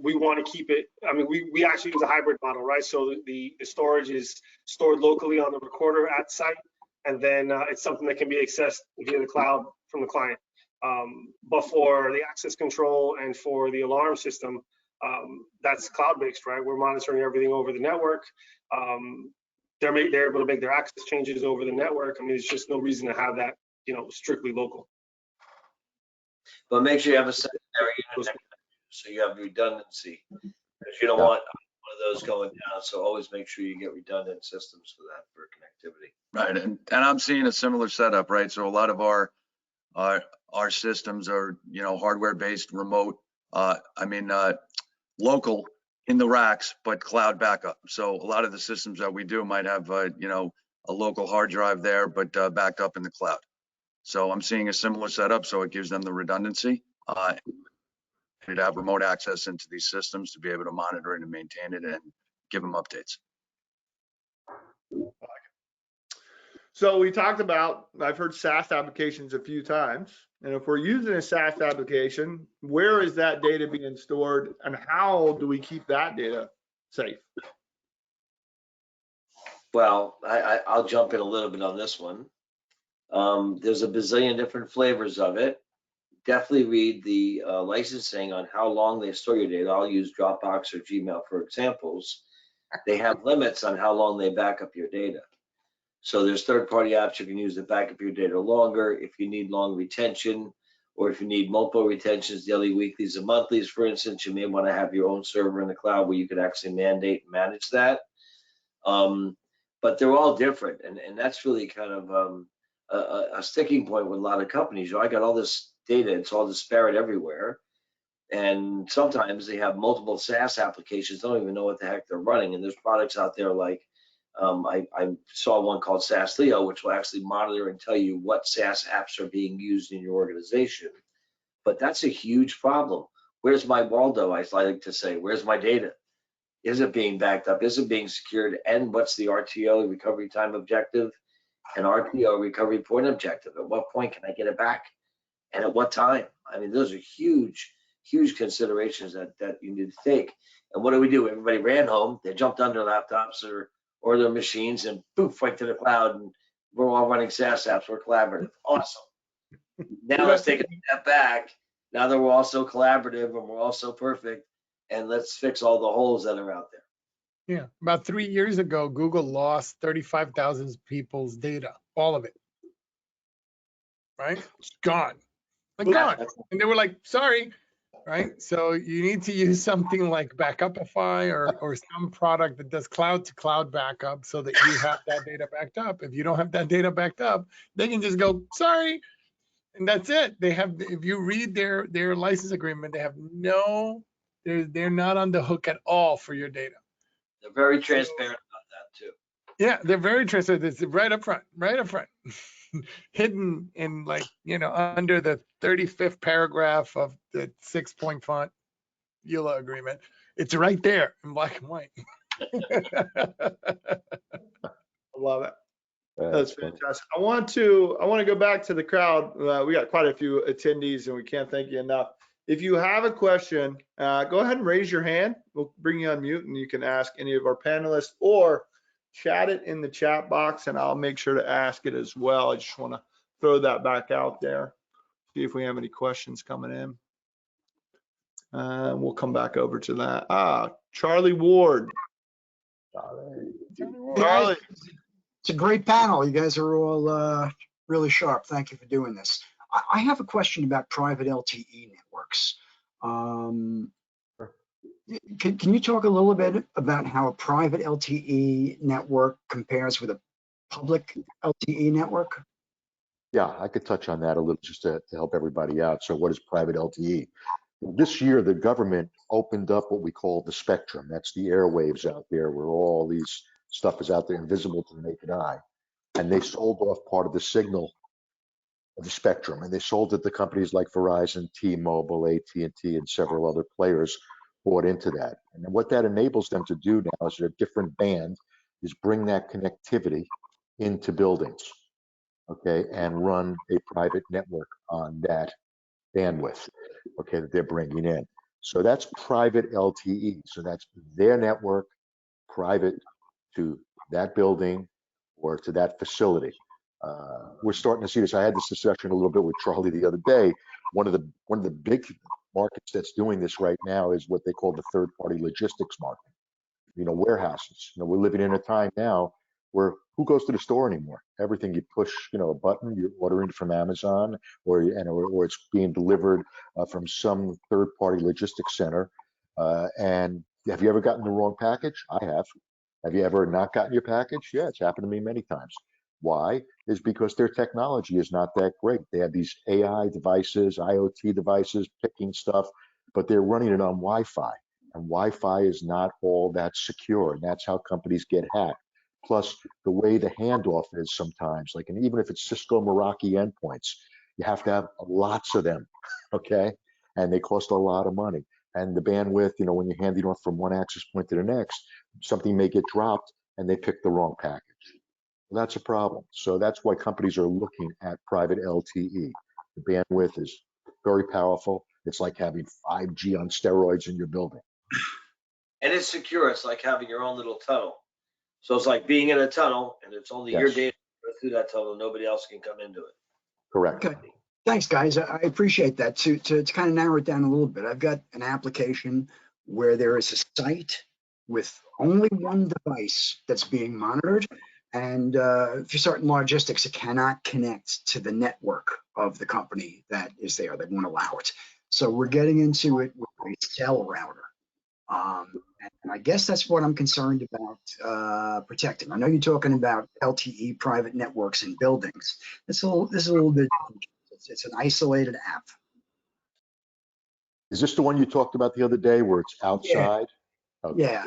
we want to keep it. I mean, we actually use a hybrid model, right? So the storage is stored locally on the recorder at site, and then it's something that can be accessed via the cloud from the client. But for the access control and for the alarm system, that's cloud-based, right? We're monitoring everything over the network. They're able to make their access changes over the network. I mean, there's just no reason to have that, strictly local. But make sure you have a secondary unit so you have redundancy, because you don't want one of those going down. So always make sure you get redundant systems for that, for connectivity. Right, and I'm seeing a similar setup, right? So a lot of our systems are, hardware-based, remote. Local in the racks, but cloud backup. So a lot of the systems that we do might have, a local hard drive there, but backed up in the cloud. So I'm seeing a similar setup, so it gives them the redundancy to have remote access into these systems to be able to monitor it and maintain it and give them updates. So we talked about, I've heard SaaS applications a few times, and if we're using a SaaS application, where is that data being stored and how do we keep that data safe? Well, I'll jump in a little bit on this one. There's a bazillion different flavors of it. Definitely read the licensing on how long they store your data. I'll use Dropbox or Gmail for examples. They have limits on how long they back up your data. So there's third-party apps you can use to back up your data longer. If you need long retention, or if you need multiple retentions, daily, weeklies, and monthlies, for instance, you may want to have your own server in the cloud where you could actually mandate and manage that. But they're all different, and that's really kind of a sticking point with a lot of companies. I got all this data, it's all disparate everywhere, and sometimes they have multiple SaaS applications, don't even know what the heck they're running. And there's products out there like I saw one called SaaS Leo, which will actually monitor and tell you what SaaS apps are being used in your organization. But that's a huge problem. Where's my Waldo? I like to say, where's my data? Is it being backed up? Is it being secured? And what's the RTO, recovery time objective, and RTO, recovery point objective? At what point can I get it back? And at what time? I mean, those are huge, huge considerations that you need to take. And what do? Everybody ran home. They jumped on their laptops or their machines and poof, right to the cloud. And we're all running SaaS apps. We're collaborative. Awesome. Now let's take a step back. Now that we're all so collaborative and we're all so perfect, and let's fix all the holes that are out there. Yeah, about 3 years ago, Google lost 35,000 people's data, all of it. Right? It's gone. Like gone. And they were like, sorry. Right? So you need to use something like Backupify or some product that does cloud to cloud backup so that you have that data backed up. If you don't have that data backed up, they can just go, sorry. And that's it. They have, if you read their license agreement, they have they're not on the hook at all for your data. They're very transparent about that too. Yeah, they're very transparent. It's right up front, hidden in under the 35th paragraph of the 6-point font EULA agreement. It's right there in black and white. I love it. That's fantastic. I want to go back to the crowd. We got quite a few attendees and we can't thank you enough. If you have a question, go ahead and raise your hand. We'll bring you on mute and you can ask any of our panelists or chat it in the chat box and I'll make sure to ask it as well. I just want to throw that back out there. See if we have any questions coming in. We'll come back over to that. Charlie Ward. Charlie. It's a great panel. You guys are all really sharp. Thank you for doing this. I have a question about private LTE networks. Can you talk a little bit about how a private LTE network compares with a public LTE network? Yeah, I could touch on that a little just to help everybody out. So what is private LTE? This year, the government opened up what we call the spectrum. That's the airwaves out there where all these stuff is out there invisible to the naked eye. And they sold off part of the signal of the spectrum. And they sold it to companies like Verizon, T-Mobile, AT&T, and several other players bought into that. And what that enables them to do now is a different band is bring that connectivity into buildings, okay, and run a private network on that bandwidth, okay, that they're bringing in. So that's private LTE. So that's their network private to that building or to that facility. We're starting to see this. I had this discussion a little bit with Charlie the other day. One of the big markets that's doing this right now is what they call the third-party logistics market. Warehouses. We're living in a time now where who goes to the store anymore? Everything you push, a button, you're ordering from Amazon, or it's being delivered from some third-party logistics center. And have you ever gotten the wrong package? I have. Have you ever not gotten your package? Yeah, it's happened to me many times. Why? Is because their technology is not that great. They have these AI devices, IoT devices, picking stuff, but they're running it on Wi-Fi. And Wi-Fi is not all that secure. And that's how companies get hacked. Plus the way the handoff is sometimes, and even if it's Cisco Meraki endpoints, you have to have lots of them, okay? And they cost a lot of money. And the bandwidth, when you're handing off from one access point to the next, something may get dropped and they pick the wrong package. Well, that's a problem. So that's why companies are looking at private LTE. The bandwidth is very powerful. It's like having 5G on steroids in your building. And it's secure. It's like having your own little tunnel. So it's like being in a tunnel and it's only your data through that tunnel. Nobody else can come into it. Correct. Okay. Thanks, guys. I appreciate that. To kind of narrow it down a little bit, I've got an application where there is a site with only one device that's being monitored. And for certain logistics, it cannot connect to the network of the company that is there. They won't allow it. So we're getting into it with a cell router. And I guess that's what I'm concerned about protecting. I know you're talking about LTE private networks in buildings. This is a little bit, it's an isolated app. Is this the one you talked about the other day where it's outside? Yeah. Okay. Yeah.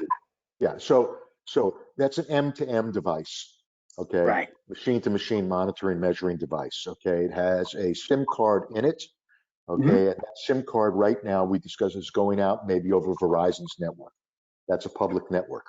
Yeah. So that's an M2M device. Okay. Right. Machine to machine monitoring, measuring device. Okay. It has a SIM card in it. Okay. Mhm. And that SIM card right now we discussed is going out maybe over Verizon's network. That's a public network.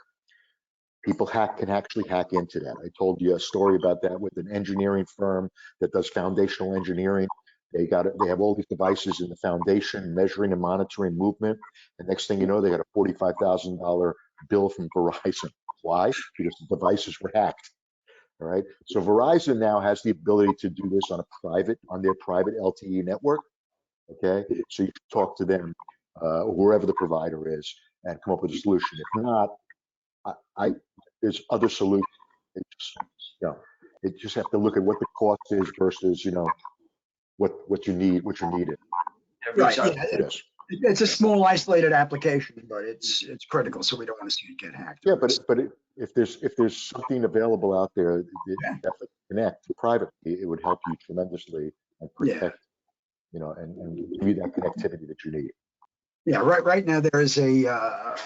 People can actually hack into that. I told you a story about that with an engineering firm that does foundational engineering. They have all these devices in the foundation measuring and monitoring movement. And next thing you know, they got a $45,000 bill from Verizon. Why? Because the devices were hacked. All right. So Verizon now has the ability to do this on their private LTE network. Okay. So you can talk to them, wherever the provider is, and come up with a solution. If not, there's other solutions. You just have to look at what the cost is versus, what you need, what you're needed. Right. Reach out. Yeah. Yes. It's a small isolated application, but it's critical, so we don't want to see it get hacked. Yeah, but if there's something available out there that Yeah. definitely connect privately, it would help you tremendously and protect, and give you that connectivity that you need. Yeah. Right now there is a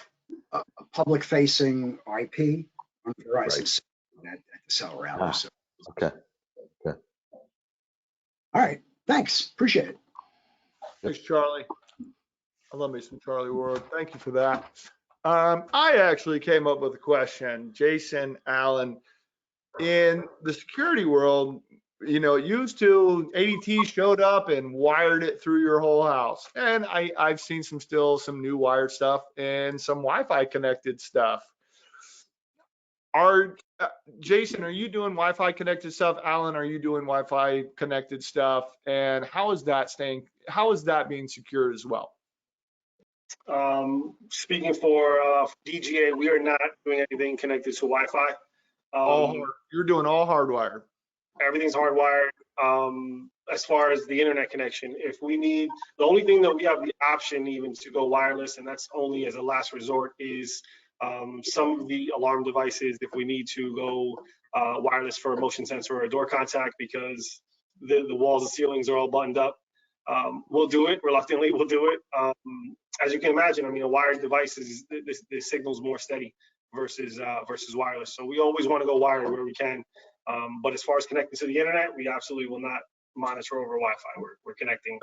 public facing IP on Verizon at the cell router. So. Okay. All right. Thanks. Appreciate it. Thanks, Charlie. I love me some Charlie Ward. Thank you for that. I actually came up with a question, Jason, Alan. In the security world, it used to ADT showed up and wired it through your whole house. And I've seen some new wired stuff and some Wi-Fi connected stuff. Jason, are you doing Wi-Fi connected stuff? Alan, are you doing Wi-Fi connected stuff? And how is that being secured as well? Speaking for DGA, we are not doing anything connected to Wi-Fi. You're doing all hardwired. Everything's hardwired. As far as the internet connection, if we need, the only thing that we have the option even to go wireless, and that's only as a last resort, is some of the alarm devices. If we need to go wireless for a motion sensor or a door contact because the walls and ceilings are all buttoned up, we'll do it. Reluctantly, we'll do it. As you can imagine, a wired device is the signal's more steady versus wireless. So we always want to go wired where we can. But as far as connecting to the internet, we absolutely will not monitor over Wi-Fi. We're connecting.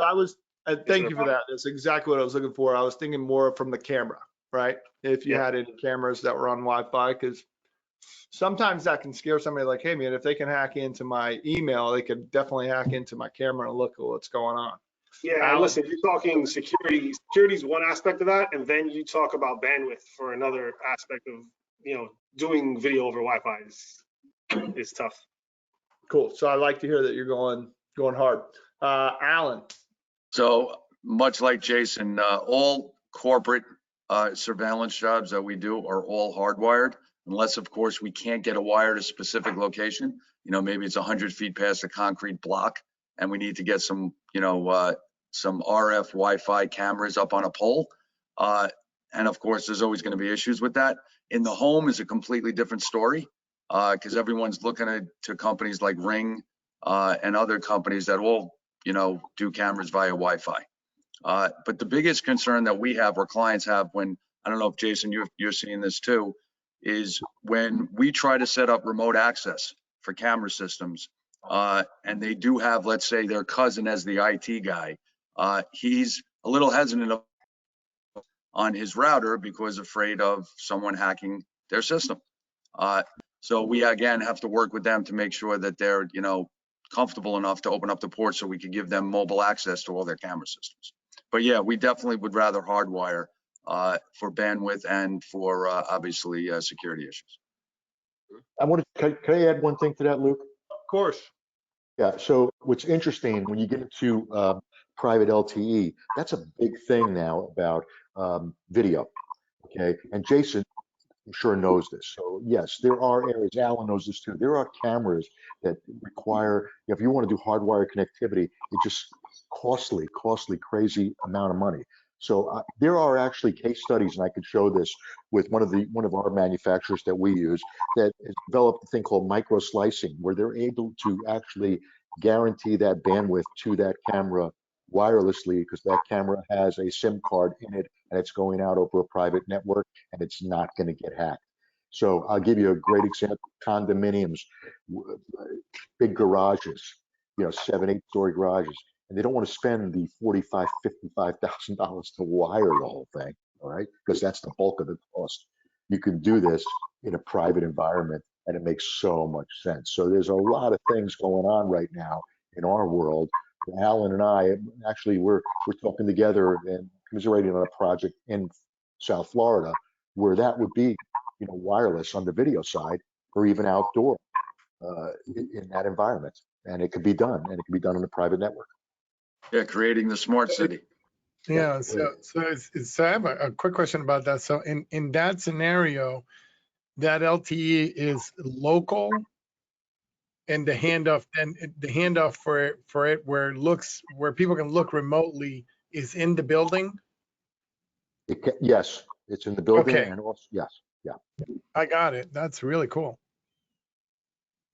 Thank you for that. That's exactly what I was looking for. I was thinking more from the camera, right? If you had any cameras that were on Wi-Fi, because sometimes that can scare somebody like, hey man, if they can hack into my email, they could definitely hack into my camera and look at what's going on. Yeah, listen, you're talking security. Security is one aspect of that, and then you talk about bandwidth for another aspect of, doing video over Wi-Fi is tough. Cool. So I like to hear that you're going hard. Alan. So much like Jason, all corporate surveillance jobs that we do are all hardwired, unless of course we can't get a wire to a specific location. Maybe it's 100 feet past a concrete block and we need to get some RF Wi-Fi cameras up on a pole. And of course, there's always going to be issues with that. In the home is a completely different story because everyone's looking to companies like Ring and other companies that all, do cameras via Wi-Fi. But the biggest concern that we have or clients have when, I don't know if Jason, you're seeing this too, is when we try to set up remote access for camera systems and they do have, let's say, their cousin as the IT guy, he's a little hesitant on his router because afraid of someone hacking their system. So we again have to work with them to make sure that they're, comfortable enough to open up the port so we can give them mobile access to all their camera systems. But yeah, we definitely would rather hardwire for bandwidth and for obviously security issues. Can I add one thing to that, Luke? Of course. Yeah. So what's interesting when you get into private LTE, that's a big thing now about video. Okay. And Jason, I'm sure knows this. So yes, there are areas, Alan knows this too. There are cameras that require, if you want to do hardwire connectivity, it's just costly, crazy amount of money. So there are actually case studies, and I could show this with one of our manufacturers that we use that has developed a thing called micro slicing, where they're able to actually guarantee that bandwidth to that camera wirelessly, because that camera has a SIM card in it and it's going out over a private network and it's not going to get hacked. So I'll give you a great example: condominiums, big garages, 7, 8-story garages, and they don't want to spend the $45,000, $55,000 to wire the whole thing, all right? Because that's the bulk of the cost. You can do this in a private environment, and it makes so much sense. So there's a lot of things going on right now in our world. Alan and I, actually, we're talking together and commiserating on a project in South Florida where that would be, wireless on the video side or even outdoor in that environment. And it could be done, and it can be done on a private network. Yeah, creating the smart city. Yeah. So I have a quick question about that. So in that scenario, that LTE is local, and the handoff for it where people can look remotely is in the building. Yes, it's in the building, Okay. and also yes, yeah. I got it. That's really cool.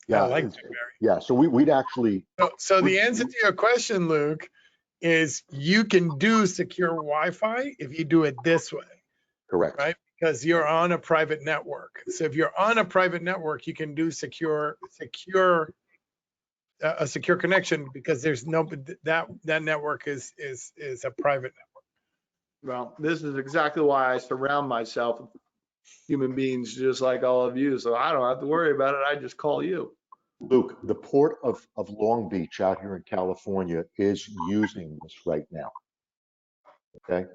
Yeah, I like that, Barry. yeah. So we'd actually. So the answer to your question, Luke, is you can do secure Wi-Fi if you do it this way. Correct. Right? Because you're on a private network. So if you're on a private network, you can do a secure connection, because there's no that network is a private network. Well, this is exactly why I surround myself with human beings just like all of you. So I don't have to worry about it. I just call you. Luke, the port of Long Beach out here in California is using this right now. Okay.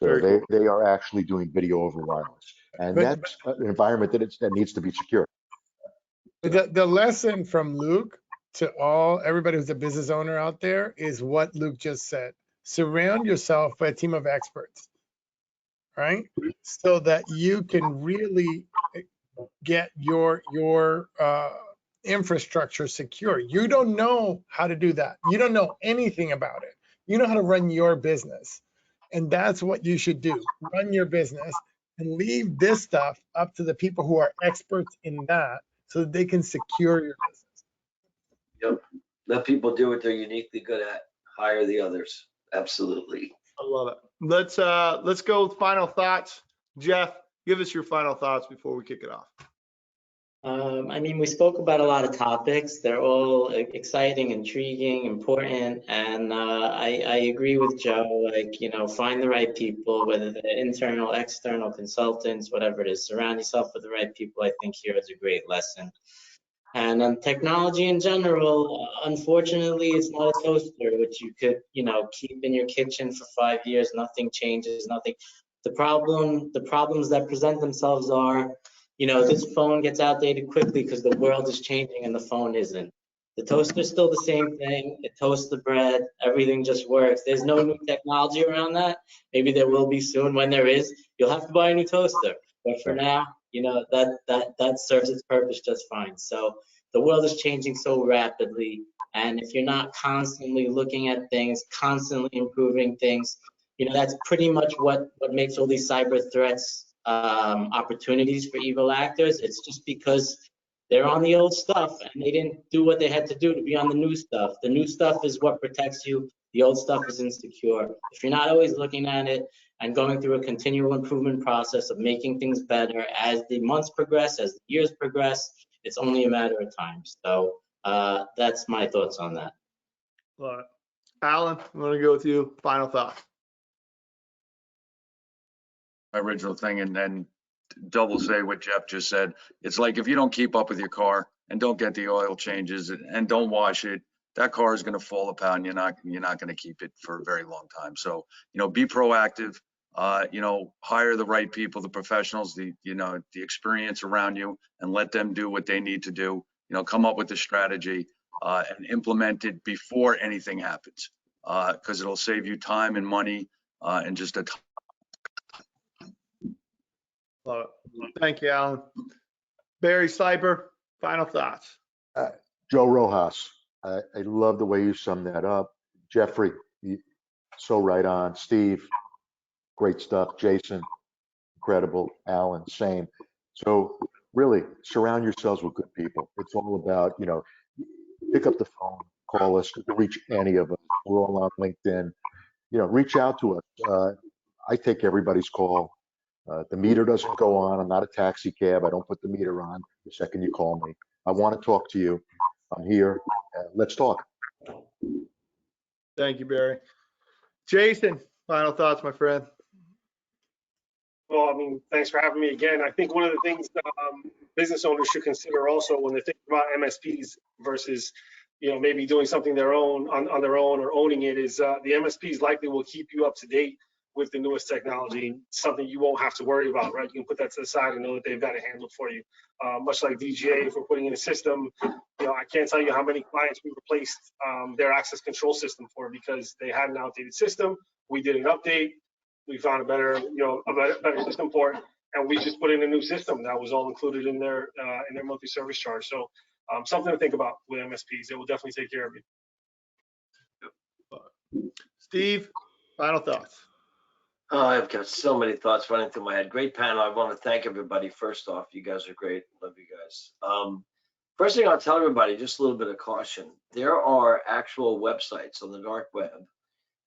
So they are actually doing video over wireless, and that's an environment that needs to be secure. The lesson from Luke to everybody who's a business owner out there is what Luke just said. Surround yourself by a team of experts, right? So that you can really get your infrastructure secure. You don't know how to do that. You don't know anything about it. You know how to run your business. And that's what you should do. Run your business and leave this stuff up to the people who are experts in that, so that they can secure your business. Yep. Let people do what they're uniquely good at. Hire the others. Absolutely. I love it. Let's go with final thoughts. Jeff, give us your final thoughts before we kick it off. I mean, we spoke about a lot of topics. They're all exciting, intriguing, important, and I agree with Joe. Find the right people, whether they're internal, external, consultants, whatever it is. Surround yourself with the right people. I think here is a great lesson. And on technology in general, unfortunately, it's not a toaster, which you could, keep in your kitchen for 5 years. Nothing changes. Nothing. The problems that present themselves are, this phone gets outdated quickly because the world is changing and the phone isn't. The toaster is still the same thing. It toasts the bread. Everything just works. There's no new technology around that. Maybe there will be soon. When there is, you'll have to buy a new toaster. But for now, that serves its purpose just fine. So the world is changing so rapidly. And if you're not constantly looking at things, constantly improving things, that's pretty much what makes all these cyber threats opportunities for evil actors. It's just because they're on the old stuff and they didn't do what they had to do to be on the new stuff. The new stuff is what protects you. The old stuff is insecure. If you're not always looking at it and going through a continual improvement process of making things better as the months progress, as the years progress, it's only a matter of time. So that's my thoughts on that. All right. Alan, I'm going to go with you. Final thought. My original thing, and then double say what Jeff just said. It's like if you don't keep up with your car and don't get the oil changes and don't wash it, that car is going to fall apart, and you're not going to keep it for a very long time. So, be proactive. Hire the right people, the professionals, the experience around you, and let them do what they need to do. Come up with a strategy and implement it before anything happens, because it'll save you time and money and just a ton. Love it. Thank you, Alan. Barry Slyper, final thoughts. Joe Rojas, I love the way you summed that up. Jeffrey, so right on. Steve, great stuff. Jason, incredible. Alan, same. So really surround yourselves with good people. It's all about, you know, pick up the phone, call us, you can reach any of us. We're all on LinkedIn. You know, reach out to us. I take everybody's call. The meter doesn't go on. I'm not a taxi cab. I don't put the meter on the second you call me. I want to talk to you. I'm here. Let's talk. Thank you, Barry. Jason, final thoughts, my friend. Well, I mean, thanks for having me again. I think one of the things business owners should consider also when they're thinking about MSPs versus, you know, maybe doing something their own on their own or owning it is the MSPs likely will keep you up to date with the newest technology, something you won't have to worry about, right? You can put that to the side and know that they've got it handled for you. Much like DGA, if we're putting in a system, you know, I can't tell you how many clients we replaced their access control system for because they had an outdated system. We did an update. We found a better, you know, a better system for it, and we just put in a new system that was all included in their monthly service charge. So something to think about with MSPs. It will definitely take care of you. Steve, final thoughts. Oh, I've got so many thoughts running through my head. Great panel. I want to thank everybody. First off, you guys are great. Love you guys. First thing I'll tell everybody, just a little bit of caution. There are actual websites on the dark web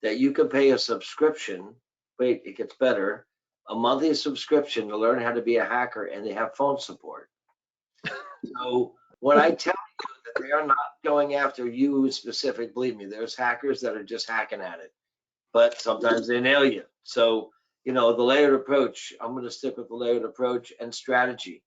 that you can pay a subscription. Wait, it gets better. A monthly subscription to learn how to be a hacker, and they have phone support. So when I tell you that they are not going after you specific, believe me, there's hackers that are just hacking at it, but sometimes they nail you. So, you know, the layered approach, I'm going to stick with the layered approach and strategy.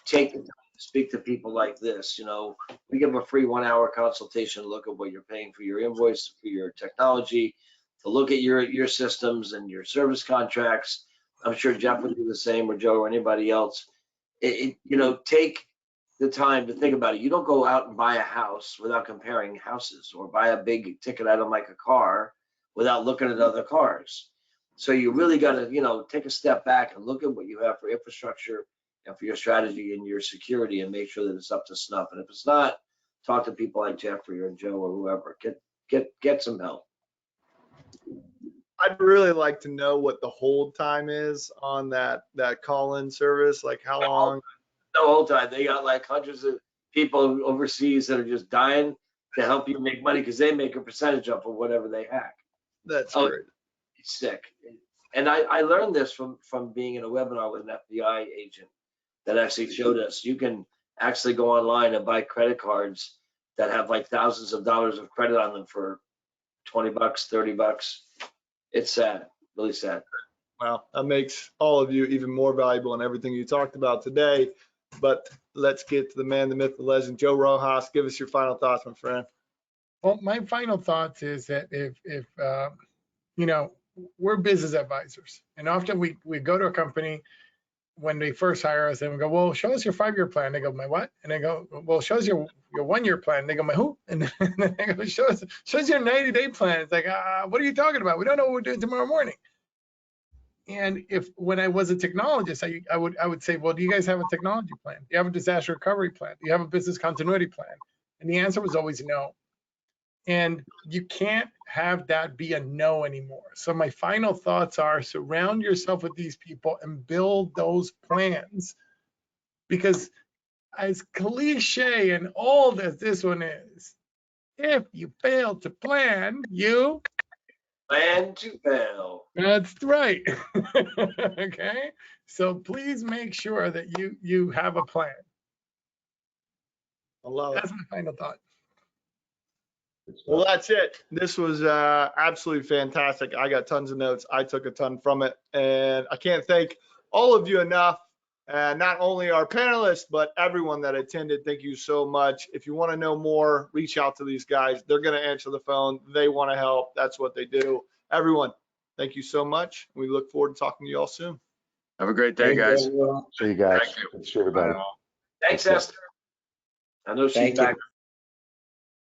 Take the time to speak to people like this. You know, we give a free 1-hour consultation, look at what you're paying for your invoice, for your technology, to look at your systems and your service contracts. I'm sure Jeff would do the same, or Joe, or anybody else. You know, take the time to think about it. You don't go out and buy a house without comparing houses, or buy a big ticket item like a car without looking at other cars. So you really got to, you know, take a step back and look at what you have for infrastructure and for your strategy and your security, and make sure that it's up to snuff. And if it's not, talk to people like Jeffrey or Joe or whoever. Get some help. I'd really like to know what the hold time is on that call-in service. Like how long? The whole time. They got like hundreds of people overseas that are just dying to help you make money because they make a percentage off of whatever they hack. That's great. It's sick. And I learned this from being in a webinar with an FBI agent that actually showed us you can actually go online and buy credit cards that have like thousands of dollars of credit on them for $20, $30. It's sad, really sad. Well, that makes all of you even more valuable in everything you talked about today. But let's get to the man, the myth, the legend, Joe Rojas. Give us your final thoughts, my friend. Well, my final thoughts is that if you know, we're business advisors, and often we go to a company when they first hire us, and we go, well, show us your 5-year plan. They go, my what? And they go, well, show us your 1-year plan. They go, my who? And then they go, show us your 90-day plan. It's like, what are you talking about? We don't know what we're doing tomorrow morning. And when I was a technologist, I would say, well, do you guys have a technology plan? Do you have a disaster recovery plan? Do you have a business continuity plan? And the answer was always no. And you can't have that be a no anymore. So my final thoughts are surround yourself with these people and build those plans. Because as cliche and old as this one is, if you fail to plan, you Plan to fail. That's right. Okay. So please make sure that you have a plan. I love it. That's my final thought. Well, that's it. This was absolutely fantastic. I got tons of notes. I took a ton from it, and I can't thank all of you enough. Not only our panelists, but everyone that attended. Thank you so much. If you want to know more, reach out to these guys. They're going to answer the phone. They want to help. That's what they do. Everyone, thank you so much. We look forward to talking to you all soon. Have a great day, guys. See you guys. Thank you. Good to see everybody. Thanks, Esther. I know she's Thank you. back.